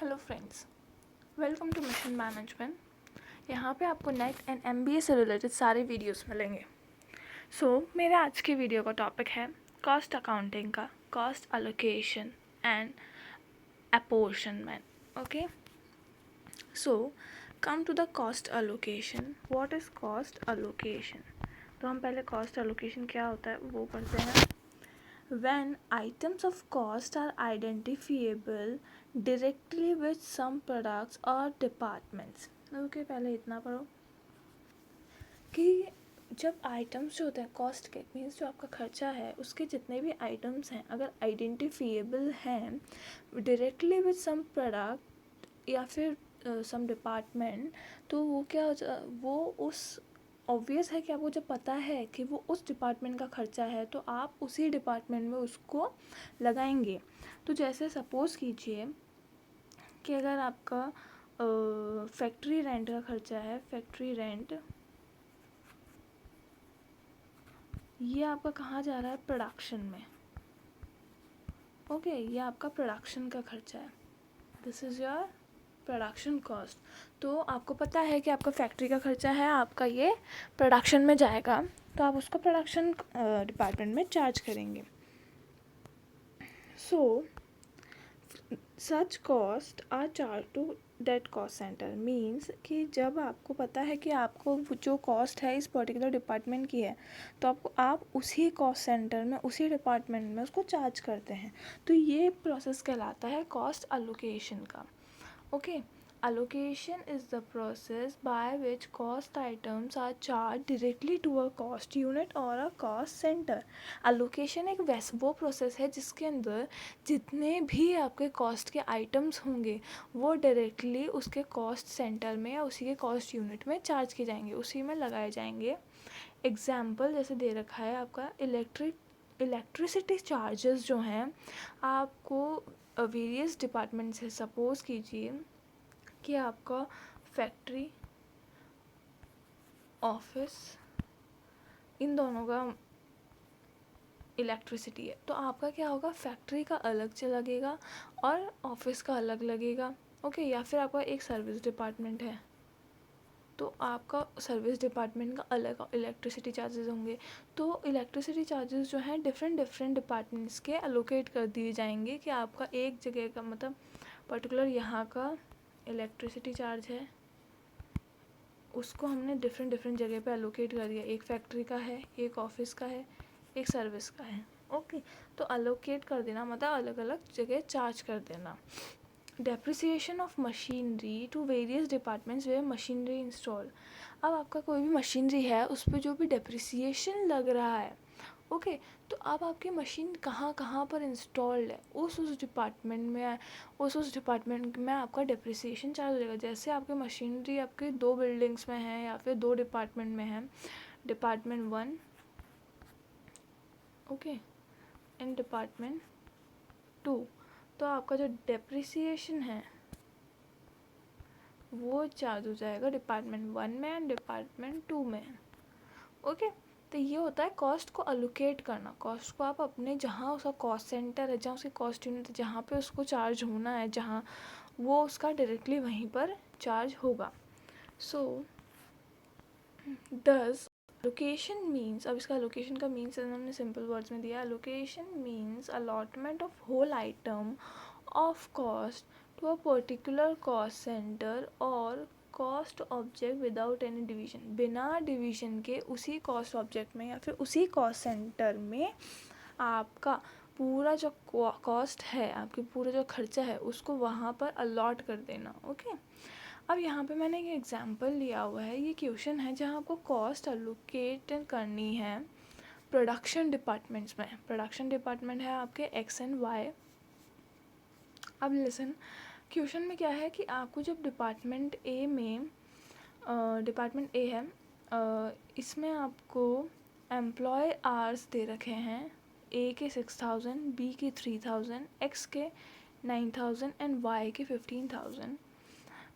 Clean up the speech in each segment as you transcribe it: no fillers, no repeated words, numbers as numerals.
Hello friends, welcome to mission management. यहाँ पे आपको नेट एंड एमबीए से रिलेटेड सारे वीडियोस मिलेंगे। मेरे आज के वीडियो का टॉपिक है कॉस्ट अकाउंटिंग का cost allocation and apportionment. Okay, come to the cost allocation. What is cost allocation? तो हम पहले कॉस्ट एलोकेशन क्या होता है वो पढ़ते हैं। When items of cost are identifiable directly with some products or departments. Okay, पहले इतना पढ़ो कि जब आइटम्स जो होते हैं कॉस्ट के मीन्स जो आपका खर्चा है उसके जितने भी आइटम्स हैं अगर आइडेंटिफिएबल हैं डायरेक्टली विद सम प्रोडक्ट या फिर सम डिपार्टमेंट, तो वो क्या वो उस ऑब्वियस है कि आपको जब पता है कि वो उस डिपार्टमेंट का खर्चा है तो आप उसी डिपार्टमेंट में उसको लगाएंगे। तो जैसे सपोज़ कीजिए कि अगर आपका फैक्ट्री रेंट का खर्चा है, फैक्ट्री रेंट ये आपका कहाँ जा रहा है? प्रोडक्शन में। ओके, ये आपका प्रोडक्शन का खर्चा है, this is your production cost. तो आपको पता है कि आपका फैक्ट्री का खर्चा है, आपका ये प्रोडक्शन में जाएगा, तो आप उसको प्रोडक्शन डिपार्टमेंट में चार्ज करेंगे। Such cost are charge to that cost centre. Means कि जब आपको पता है कि आपको जो कॉस्ट है इस पर्टिकुलर डिपार्टमेंट की है तो आप उसी कॉस्ट सेंटर में उसी डिपार्टमेंट में उसको चार्ज करते हैं। तो ये प्रोसेस कहलाता है कॉस्ट अलोकेशन का। Okay, allocation is the process by which cost items are charged directly to a cost unit or a cost center. Allocation एक वो प्रोसेस है जिसके अंदर जितने भी आपके कॉस्ट के आइटम्स होंगे वो डायरेक्टली उसके कॉस्ट सेंटर में या उसी के कॉस्ट यूनिट में चार्ज किए जाएंगे, उसी में लगाए जाएंगे। एग्जाम्पल जैसे दे रखा है आपका इलेक्ट्रिसिटी चार्जेस जो हैं आपको वेरियस डिपार्टमेंट से, सपोज़ कीजिए कि आपका फैक्ट्री, ऑफिस, इन दोनों का इलेक्ट्रिसिटी है, तो आपका क्या होगा? फैक्ट्री का अलग से लगेगा और ऑफिस का अलग लगेगा। ओके, या फिर आपका एक सर्विस डिपार्टमेंट है तो आपका सर्विस डिपार्टमेंट का अलग इलेक्ट्रिसिटी चार्जेस होंगे। तो इलेक्ट्रिसिटी चार्जेस जो हैं डिफरेंट डिपार्टमेंट्स के अलोकेट कर दिए जाएंगे कि आपका एक जगह का मतलब पर्टिकुलर यहाँ का इलेक्ट्रिसिटी चार्ज है, उसको हमने डिफरेंट जगह पे अलोकेट कर दिया। एक फैक्ट्री का है, एक ऑफिस का है, एक सर्विस का है। ओके, तो अलोकेट कर देना मतलब अलग अलग जगह चार्ज कर देना। Depreciation of machinery to various departments where machinery install. अब आपका कोई भी मशीनरी है उस पर जो भी डेप्रिसिएशन लग रहा है, ओके, तो अब आपकी मशीन कहाँ कहाँ पर इंस्टॉल्ड है उस डिपार्टमेंट में, उस डिपार्टमेंट में आपका डेप्रिसिएशन चार्ज हो जाएगा। जैसे आपकी मशीनरी आपके 2 बिल्डिंग्स में है या फिर 2 डिपार्टमेंट में है, डिपार्टमेंट 1 ओके एंड डिपार्टमेंट 2, तो आपका जो डेप्रिसिएशन है वो चार्ज हो जाएगा डिपार्टमेंट 1 में एंड डिपार्टमेंट 2 में। ओके, तो ये होता है कॉस्ट को अलोकेट करना। कॉस्ट को आप अपने जहाँ उसका कॉस्ट सेंटर है, जहाँ उसकी कॉस्ट यूनिट है, जहाँ पे उसको चार्ज होना है, जहाँ वो उसका डायरेक्टली वहीं पर चार्ज होगा। दस लोकेशन मीन्स, अब इसका लोकेशन का मीन्स हमने सिंपल वर्ड्स में दिया। Location means allotment of whole item of cost to a particular cost centre और cost object without any division. बिना डिवीजन के उसी कॉस्ट ऑब्जेक्ट में या फिर उसी कॉस्ट सेंटर में आपका पूरा जो कॉस्ट है, आपकी पूरा जो खर्चा है उसको वहाँ पर अलॉट कर देना। ओके, अब यहाँ पे मैंने एक एग्जांपल लिया हुआ है, ये क्वेश्चन है जहाँ आपको कॉस्ट अलोकेट करनी है प्रोडक्शन डिपार्टमेंट्स में। प्रोडक्शन डिपार्टमेंट है आपके एक्स एंड वाई। अब लिसन, क्वेश्चन में क्या है कि आपको जब डिपार्टमेंट ए में, डिपार्टमेंट ए है, इसमें आपको एम्प्लॉय आवर्स दे रखे हैं, ए के 6000, बी के 3000, एक्स के 9000 एंड वाई के 15000।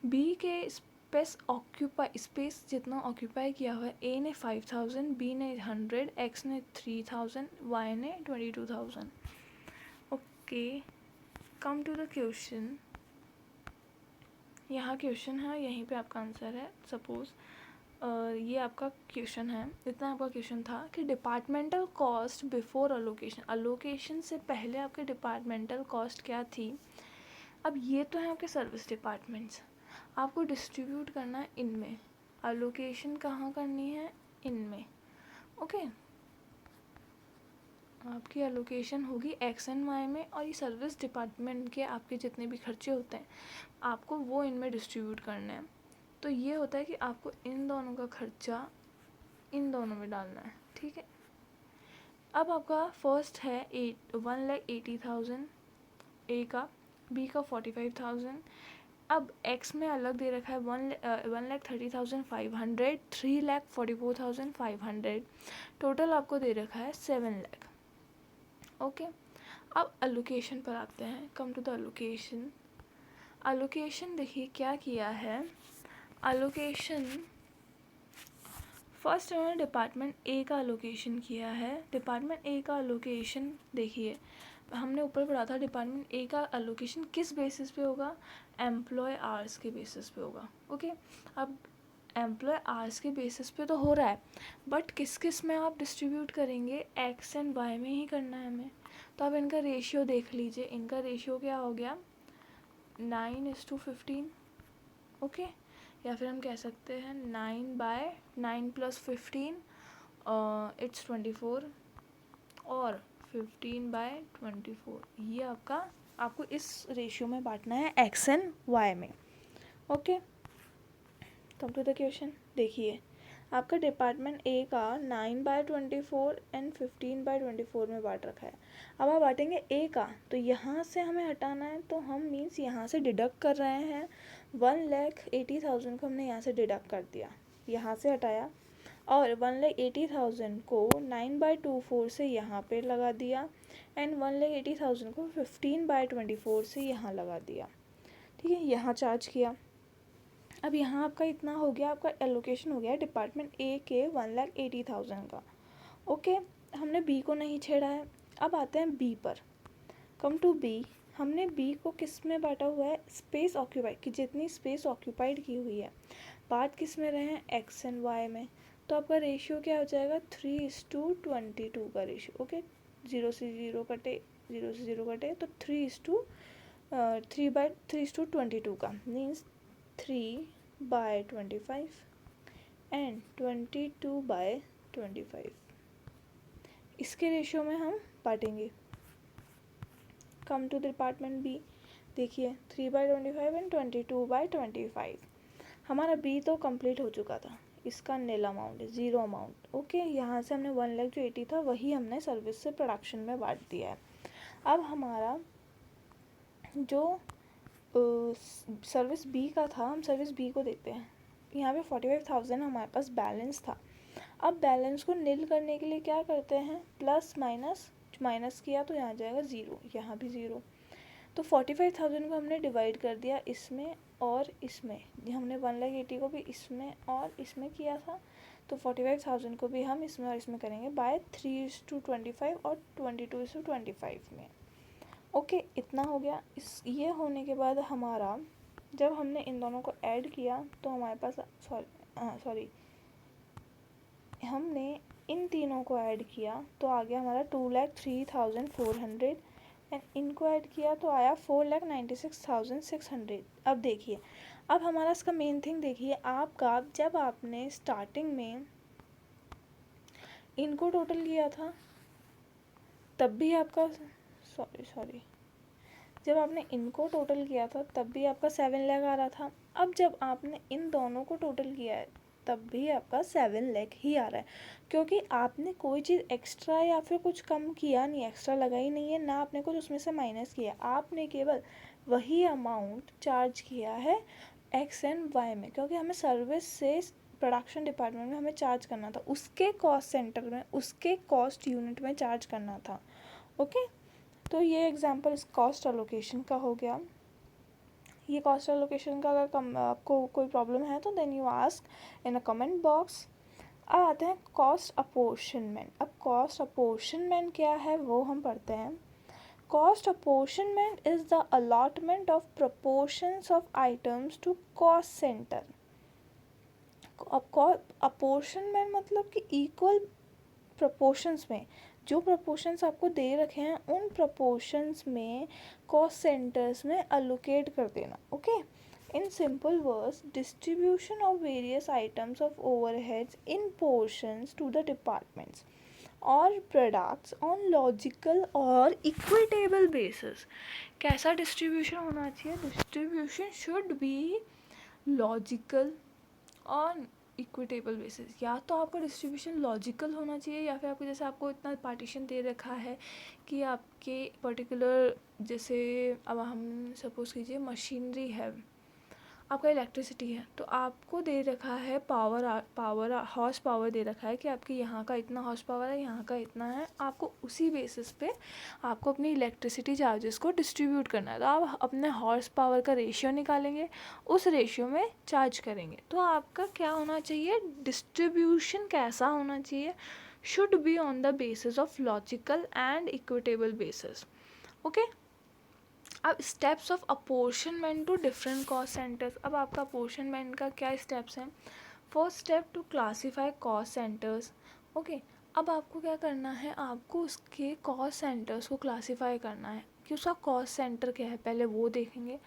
बी के स्पेस जितना ऑक्यूपाई किया हुआ है, ए ने 5000, बी ने 100, एक्स ने 3000, वाई ने 22000। Okay, come to the question यहाँ क्वेश्चन है, यहीं पे आपका आंसर है। सपोज़ ये आपका क्वेश्चन है, इतना आपका क्वेश्चन था कि departmental cost before allocation, allocation से पहले आपके डिपार्टमेंटल कॉस्ट क्या थी। अब ये तो है आपके सर्विस डिपार्टमेंट्स, आपको डिस्ट्रीब्यूट करना है इनमें, अलोकेशन कहाँ करनी है, इनमें। ओके, आपकी अलोकेशन होगी एक्स एंड वाई में, और ये सर्विस डिपार्टमेंट के आपके जितने भी खर्चे होते हैं आपको वो इनमें डिस्ट्रीब्यूट करना है। तो ये होता है कि आपको इन दोनों का खर्चा इन दोनों में डालना है, ठीक है। अब आपका फर्स्ट है 1,80,000 ए का, बी का 45,000। अब एक्स में अलग दे रखा है 1,30,500, 3,44,500, टोटल आपको दे रखा है 7 लाख। ओके, अब अलोकेशन पर आते हैं। Come to the allocation. Allocation देखिए क्या किया है। अलोकेशन फर्स्ट उन्होंने डिपार्टमेंट ए का अलोकेशन किया है। डिपार्टमेंट ए का अलोकेशन देखिए, हमने ऊपर पढ़ा था डिपार्टमेंट ए का अलोकेशन किस बेसिस पे होगा, एम्प्लॉय आवर्स के बेसिस पे होगा। ओके, अब एम्प्लॉय आवर्स के बेसिस पे तो हो रहा है, बट किस किस में आप डिस्ट्रीब्यूट करेंगे, एक्स एंड वाई में ही करना है हमें। तो आप इनका रेशियो देख लीजिए, इनका रेशियो क्या हो गया, 9:15। ओके, या फिर हम कह सकते हैं 9/9 + 15 इट्स 24, और 15/24। ये आपको इस रेशियो में बांटना है एक्स एंड वाई में। Okay, come to the question. देखिए आपका डिपार्टमेंट ए का 9/24 एंड 15/24 में बांट रखा है। अब आप बांटेंगे ए का, तो यहाँ से हमें हटाना है, तो हम मीन्स यहाँ से डिडक्ट कर रहे हैं 1,80,000 को हमने यहाँ से डिडक्ट कर दिया, यहाँ से हटाया, और 1,80,000 को 9/24 से यहाँ पे लगा दिया, एंड 1,80,000 को 15/24 से यहाँ लगा दिया। ठीक है, यहाँ चार्ज किया। अब यहाँ आपका इतना हो गया, आपका एलोकेशन हो गया डिपार्टमेंट ए के 1,80,000 का। ओके, हमने बी को नहीं छेड़ा है। अब आते हैं बी पर। कम टू बी, हमने बी को किस में बांटा हुआ है, स्पेस ऑक्यूपाइड की, जितनी स्पेस ऑक्यूपाइड की हुई है, पार्ट किस में रहे हैं, एक्स एंड वाई में। तो आपका रेशियो क्या हो जाएगा, 3:22 का रेशियो। ओके, 0 से 0 कटे, 0 से 0 कटे, तो 3:22 का मीन्स 3/25 एंड 22/25। इसके रेशियो में हम बांटेंगे। Come to department B. देखिए 3/25 एंड 22/25। हमारा बी तो कंप्लीट हो चुका था, इसका नील अमाउंट है, 0 अमाउंट। ओके, यहाँ से हमने 1 लाख जो 80 था वही हमने सर्विस से प्रोडक्शन में बांट दिया है। अब हमारा जो सर्विस बी का था, हम सर्विस बी को देखते हैं। यहाँ पे 45,000 हमारे पास बैलेंस था। अब बैलेंस को नील करने के लिए क्या करते हैं, प्लस माइनस किया तो यहाँ जाएगा 0, यहाँ भी 0। तो 45,000 को हमने डिवाइड कर दिया इसमें और इसमें। हमने 1,80,000 को भी इसमें और इसमें किया था, तो 45,000 को भी हम इसमें और इसमें करेंगे बाय 3:25 और 22:25 में। ओके, इतना हो गया। ये होने के बाद हमारा, जब हमने इन दोनों को ऐड किया तो हमारे पास हमने इन तीनों को ऐड किया तो आ गया हमारा 2,03,400, एंड इनको ऐड किया तो आया 4,96,600। अब देखिए, अब हमारा इसका मेन थिंग देखिए, आपका जब आपने स्टार्टिंग में इनको टोटल किया था तब भी आपका जब आपने इनको टोटल किया था तब भी आपका 7 लाख आ रहा था। अब जब आपने इन दोनों को टोटल किया है तब भी आपका 7 लाख ही आ रहा है, क्योंकि आपने कोई चीज़ एक्स्ट्रा या फिर कुछ कम किया नहीं, एक्स्ट्रा लगा ही नहीं है ना, आपने कुछ उसमें से माइनस किया, आपने केवल वही अमाउंट चार्ज किया है एक्स एंड वाई में, क्योंकि हमें सर्विस से प्रोडक्शन डिपार्टमेंट में हमें चार्ज करना था, उसके कॉस्ट सेंटर में, उसके कॉस्ट यूनिट में चार्ज करना था। ओके, तो ये एग्जांपल इस कॉस्ट एलोकेशन का हो गया। ये कॉस्ट एलोकेशन का अगर आपको कोई प्रॉब्लम है तो then you ask in a comment box. अब आते हैं कॉस्ट अपोर्शनमेंट। अब कॉस्ट अपोर्शनमेंट क्या है वो हम पढ़ते हैं। cost apportionment is the allotment of proportions of items to cost center. apportionment मतलब कि equal proportions में जो proportions आपको दे रखे हैं उन proportions में cost centers में allocate कर देना. Okay. In simple words, distribution of various items of overheads in portions to the departments or products on logical or equitable basis. कैसा distribution होना चाहिए? Distribution should be logical on equitable basis. या तो आपका distribution logical होना चाहिए या फिर आपको जैसे आपको इतना पार्टीशन दे रखा है कि आपके पर्टिकुलर जैसे अब हम सपोज कीजिए मशीनरी है, आपका इलेक्ट्रिसिटी है, तो आपको दे रखा है पावर हॉर्स पावर दे रखा है कि आपके यहाँ का इतना हॉर्स पावर है, यहाँ का इतना है. आपको उसी बेसिस पे आपको अपनी इलेक्ट्रिसिटी चार्जेस को डिस्ट्रीब्यूट करना है. तो आप अपने हॉर्स पावर का रेशियो निकालेंगे, उस रेशियो में चार्ज करेंगे. तो आपका क्या होना चाहिए, डिस्ट्रीब्यूशन कैसा होना चाहिए, should be on the basis of logical and equitable basis. Okay. अब steps of apportionment to different cost centres. अब आपका अपोर्शनमेंट का क्या स्टेप्स हैं. First step to classify cost centres. Okay. अब आपको क्या करना है, आपको उसके कॉस्ट सेंटर्स को क्लासीफाई करना है कि उसका कॉस्ट सेंटर क्या है, पहले वो देखेंगे.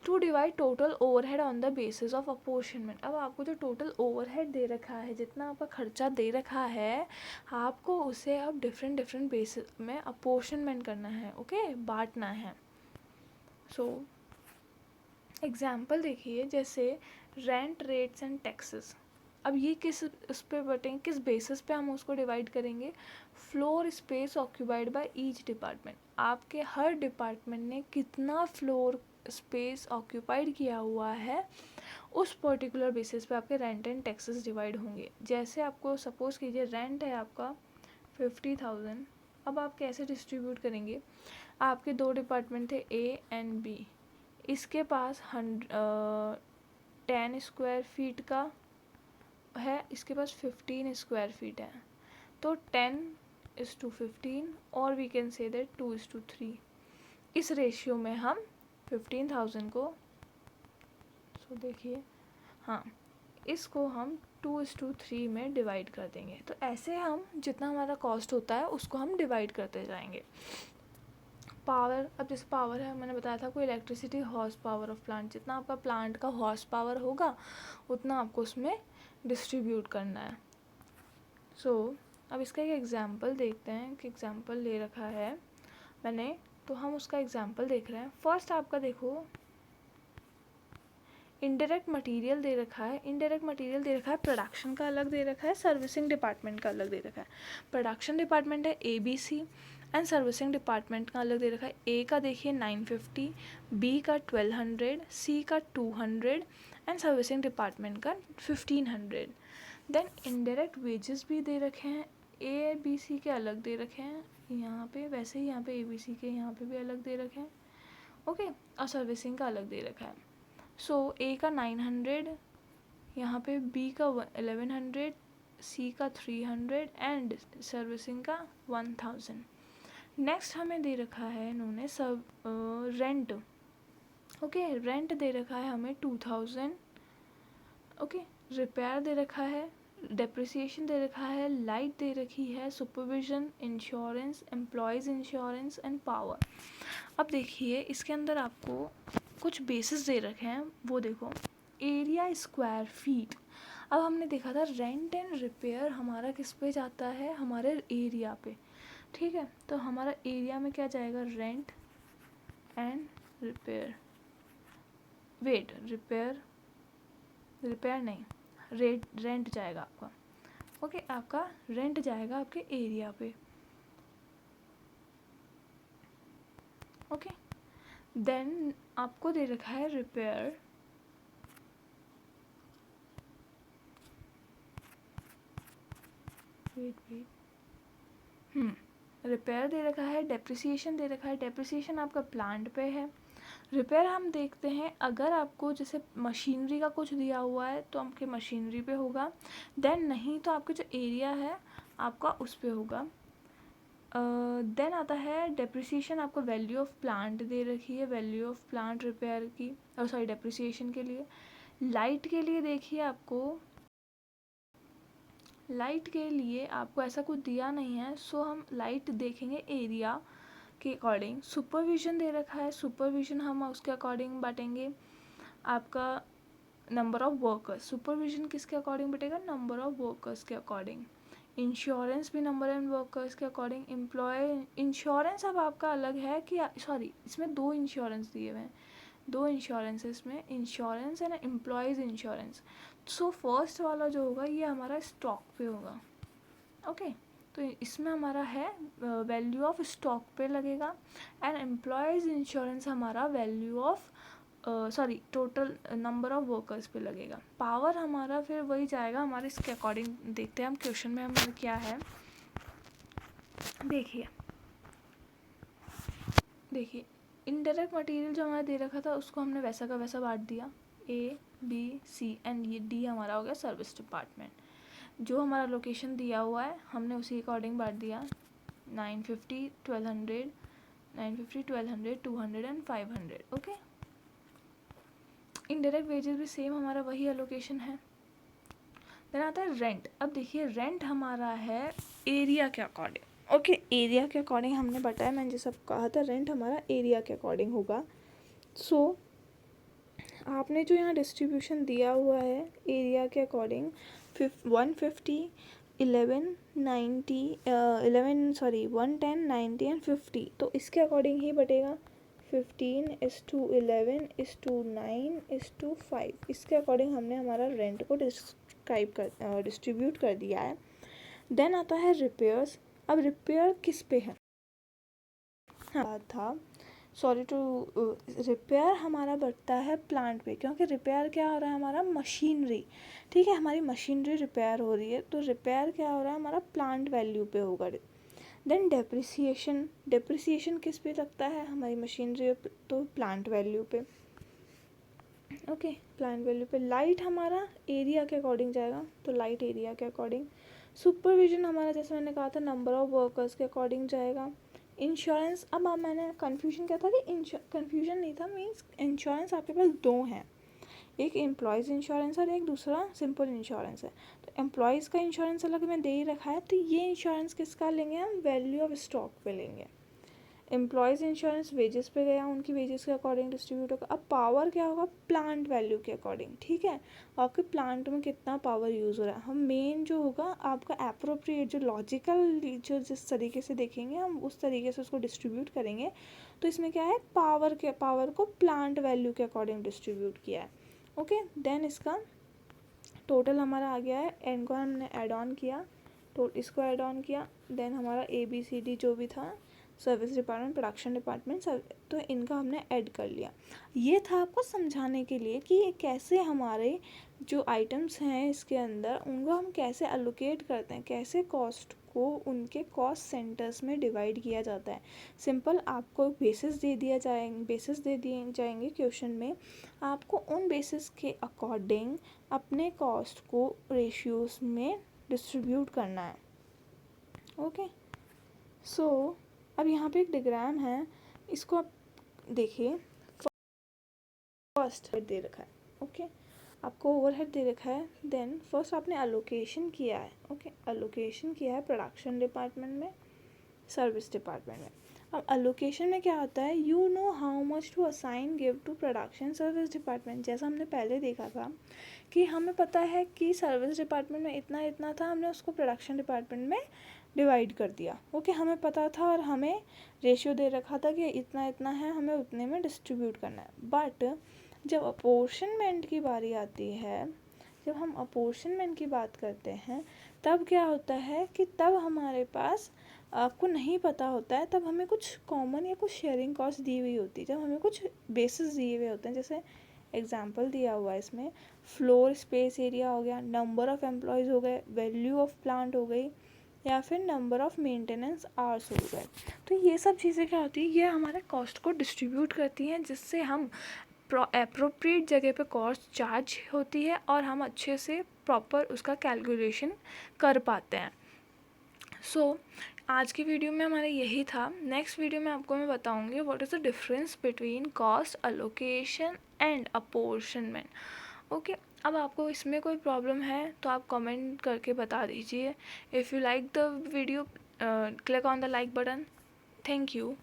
To divide total overhead on the basis of apportionment. अब आपको जो टोटल ओवरहेड दे रखा है, जितना आपका खर्चा दे रखा है, आपको उसे अब डिफरेंट बेसिस में अपोर्शनमेंट करना है. ओके, बांटना है. सो एग्जाम्पल देखिए, जैसे रेंट, रेट्स एंड टैक्सेस. अब ये किस उस पर बटेंगे, किस बेसिस पे हम उसको डिवाइड करेंगे. Floor space occupied by each department. आपके हर डिपार्टमेंट ने कितना फ्लोर स्पेस ऑक्यूपाइड किया हुआ है, उस पर्टिकुलर बेसिस पे आपके रेंट एंड टैक्सेस डिवाइड होंगे. जैसे आपको सपोज कीजिए रेंट है आपका 50,000. अब आप कैसे डिस्ट्रीब्यूट करेंगे. आपके दो डिपार्टमेंट थे ए एंड बी. इसके पास 10 स्क्वायर फीट का है, इसके पास 15 स्क्वायर फीट है. तो 10:15 और वी कैन से दैट 2:3. इस रेशियो में हम 15,000 को देखिए, हाँ, इसको हम 2:3 में डिवाइड कर देंगे. तो ऐसे हम जितना हमारा कॉस्ट होता है उसको हम डिवाइड करते जाएंगे. पावर, अब जैसे पावर है, मैंने बताया था कोई electricity horse power of plant, जितना आपका प्लांट का हॉर्स पावर होगा उतना आपको उसमें डिस्ट्रीब्यूट करना है. सो अब इसका एक एग्जांपल देखते हैं कि एग्जांपल ले रखा है मैंने, तो हम उसका एग्जांपल देख रहे हैं. फर्स्ट आपका देखो, इनडायरेक्ट मटेरियल दे रखा है. इनडायरेक्ट मटेरियल दे रखा है, प्रोडक्शन का अलग दे रखा है, सर्विसिंग डिपार्टमेंट का अलग दे रखा है. प्रोडक्शन डिपार्टमेंट है ABC एंड सर्विसिंग डिपार्टमेंट का अलग दे रखा है. ए का देखिए 950, बी का 1200, सी का 200 एंड सर्विसिंग डिपार्टमेंट का 1500. देन इनडायरेक्ट वेजेस भी दे रखे हैं, ABC के अलग दे रखे हैं यहाँ पे, वैसे ही यहाँ पे ABC के यहाँ पे भी अलग दे रखे हैं. ओके, और सर्विसिंग का अलग दे रखा है. सो ए का 900, यहाँ पे बी का 1100, सी का 300 एंड सर्विसिंग का 1000. नेक्स्ट हमें दे रखा है इन्होंने सब रेंट. ओके, रेंट दे रखा है हमें 2000. ओके, रिपेयर दे रखा है, डेप्रिसिएशन दे रखा है, लाइट दे रखी है, supervision, insurance, employees insurance and power. अब देखिए इसके अंदर आपको कुछ बेसिस दे रखे हैं, वो देखो. Area square feet. अब हमने देखा था रेंट एंड रिपेयर हमारा किस पे जाता है, हमारे एरिया पे. ठीक है, तो हमारा एरिया में क्या जाएगा, rent and repair. Wait, repair नहीं, रेंट जाएगा आपका. ओके, आपका रेंट जाएगा आपके एरिया पे. ओके, देन आपको दे रखा है रिपेयर. वेट रिपेयर दे रखा है, डेप्रिसिएशन दे रखा है. डेप्रिसिएशन आपका प्लांट पे है. रिपेयर हम देखते हैं अगर आपको जैसे मशीनरी का कुछ दिया हुआ है तो आपके मशीनरी पे होगा. देन नहीं तो आपके जो एरिया है आपका उस पे होगा. देन आता है डेप्रिसिएशन, आपको वैल्यू ऑफ प्लांट दे रखी है, वैल्यू ऑफ प्लांट रिपेयर की, सॉरी डेप्रिसिएशन के लिए। लाइट के लिए देखिए आपको, लाइट के लिए आपको ऐसा कुछ दिया नहीं है, सो हम लाइट देखेंगे एरिया के अकॉर्डिंग। सुपरविजन दे रखा है, सुपरविजन हम उसके अकॉर्डिंग बांटेंगे। आपका नंबर ऑफ वर्कर्स, सुपरविजन किसके अकॉर्डिंग बटेगा, नंबर ऑफ वर्कर्स के अकॉर्डिंग। इंश्योरेंस भी नंबर एंड वर्कर्स के अकॉर्डिंग। एम्प्लॉय इंश्योरेंस अब आपका अलग है कि सॉरी, इसमें दो इंश्योरेंस दिए हुए हैं, दो इंश्योरेंस है इसमें, insurance and employees insurance. So first वाला जो होगा ये हमारा स्टॉक पे होगा, ओके। तो इसमें हमारा है वैल्यू ऑफ स्टॉक पे लगेगा, एंड एम्प्लॉयज़ इंश्योरेंस हमारा value of sorry total number of workers पे लगेगा। पावर हमारा फिर वही जाएगा हमारे इसके अकॉर्डिंग। देखते हैं हम क्वेश्चन में हमारा क्या है। देखिए देखिए इनडायरेक्ट मटेरियल जो हमारा दे रखा था उसको हमने वैसा का वैसा बांट दिया, ए बी सी एंड ये डी हमारा हो गया सर्विस डिपार्टमेंट। जो हमारा लोकेशन दिया हुआ है हमने उसी अकॉर्डिंग बांट दिया, 950 1200 950 1200 200 एंड 500, ओके। इनडायरेक्ट वेजेस भी सेम हमारा वही एलोकेशन है। देन आता है रेंट। अब देखिए रेंट हमारा है एरिया के अकॉर्डिंग, ओके। एरिया के अकॉर्डिंग हमने बताया, मैंने जैसा कहा था रेंट हमारा एरिया के अकॉर्डिंग होगा। सो आपने जो यहाँ डिस्ट्रीब्यूशन दिया हुआ है एरिया के अकॉर्डिंग 150 11 90 11 सॉरी 110 90 एंड 50, तो इसके अकॉर्डिंग ही बटेगा 15:11:9:5, इसके अकॉर्डिंग हमने हमारा रेंट को डिस्ट्रीब्यूट कर दिया है। देन आता है रिपेयर्स। अब रिपेयर किस पे है, हाँ था सॉरी टू रिपेयर हमारा बढ़ता है प्लांट पे, क्योंकि रिपेयर क्या हो रहा है हमारा मशीनरी, ठीक है, हमारी मशीनरी रिपेयर हो रही है, तो रिपेयर क्या हो रहा है हमारा प्लांट वैल्यू पे होगा। देन डेप्रिसिएशन, डेप्रिसिएशन किस पे लगता है हमारी मशीनरी, तो प्लांट वैल्यू पे, ओके प्लांट वैल्यू पे। लाइट हमारा एरिया के अकॉर्डिंग जाएगा, तो लाइट एरिया के अकॉर्डिंग। सुपरविजन हमारा जैसे मैंने कहा था नंबर ऑफ वर्कर्स के अकॉर्डिंग जाएगा। इंश्योरेंस, अब मैंने कन्फ्यूजन क्या था कि कन्फ्यूजन नहीं था, मीन्स इंश्योरेंस आपके पास दो हैं, एक एम्प्लॉयज़ इंश्योरेंस और एक दूसरा सिंपल इंश्योरेंस है। तो एम्प्लॉयज़ का इंश्योरेंस अलग में दे ही रखा है, तो ये इंश्योरेंस किसका लेंगे हम, वैल्यू ऑफ स्टॉक पे लेंगे। एम्प्लॉयज़ इंश्योरेंस वेजेस पे गया, उनकी वेजेस के अकॉर्डिंग डिस्ट्रीब्यूट होगा। अब पावर क्या होगा, प्लांट वैल्यू के अकॉर्डिंग, ठीक है, आपके प्लांट में कितना पावर यूज़ हो रहा है। हम मेन जो होगा आपका एप्रोप्रिएट जो लॉजिकल जो जिस तरीके से देखेंगे हम उस तरीके से उसको डिस्ट्रीब्यूट करेंगे। तो इसमें क्या है, पावर को प्लांट वैल्यू के अकॉर्डिंग डिस्ट्रीब्यूट किया है, ओके। देन इसका टोटल हमारा आ गया है, एन को हमने ऐड ऑन किया, तो इसको ऐड ऑन किया। देन हमारा ABCD जो भी था, सर्विस डिपार्टमेंट, प्रोडक्शन डिपार्टमेंट, तो इनका हमने ऐड कर लिया। ये था आपको समझाने के लिए कि ये कैसे हमारे जो आइटम्स हैं इसके अंदर उनको हम कैसे एलोकेट करते हैं, कैसे कॉस्ट को उनके कॉस्ट सेंटर्स में डिवाइड किया जाता है। सिंपल आपको बेसिस दे दिए जाएंगे क्वेश्चन में, आपको उन बेसिस के अकॉर्डिंग अपने कॉस्ट को रेशियोज में डिस्ट्रीब्यूट करना है, ओके। सो अब यहाँ पे एक डायग्राम है, इसको आप देखिए। फर्स्ट दे रखा है, ओके, आपको ओवरहेड दे रखा है। देन फर्स्ट आपने अलोकेशन किया है, ओके, अलोकेशन किया है प्रोडक्शन डिपार्टमेंट में, सर्विस डिपार्टमेंट में। अब अलोकेशन में क्या होता है, you know how much to assign give to production service department. जैसा हमने पहले देखा था कि हमें पता है कि सर्विस डिपार्टमेंट में इतना इतना था, हमने उसको प्रोडक्शन डिपार्टमेंट में डिवाइड कर दिया, ओके, हमें पता था और हमें रेशियो दे रखा था कि इतना इतना है, हमें उतने में डिस्ट्रीब्यूट करना है। बट जब अपोर्शनमेंट की बारी आती है, जब हम अपोर्शनमेंट की बात करते हैं, तब क्या होता है कि तब हमारे पास आपको नहीं पता होता है, तब हमें कुछ कॉमन या कुछ शेयरिंग कॉस्ट दी हुई होती है, जब हमें कुछ बेसिस दिए हुए होते हैं। जैसे एग्जांपल दिया हुआ है इसमें, फ्लोर स्पेस एरिया हो गया, नंबर ऑफ़ एम्प्लॉयज़ हो गए, वैल्यू ऑफ प्लांट हो गई, या फिर नंबर ऑफ़ मेंटेनेंस आवर्स हो गए। तो ये सब चीज़ें क्या होती है, ये हमारे कॉस्ट को डिस्ट्रीब्यूट करती हैं, जिससे हम एप्रोप्रिएट जगह पे कॉस्ट चार्ज होती है और हम अच्छे से प्रॉपर उसका कैलकुलेशन कर पाते हैं। सो आज की वीडियो में हमारा यही था। नेक्स्ट वीडियो में आपको मैं बताऊंगी what is the difference between cost allocation and apportionment. Okay, अब आपको इसमें कोई प्रॉब्लम है तो आप कमेंट करके बता दीजिए। If you like the video, click on the like button. Thank you.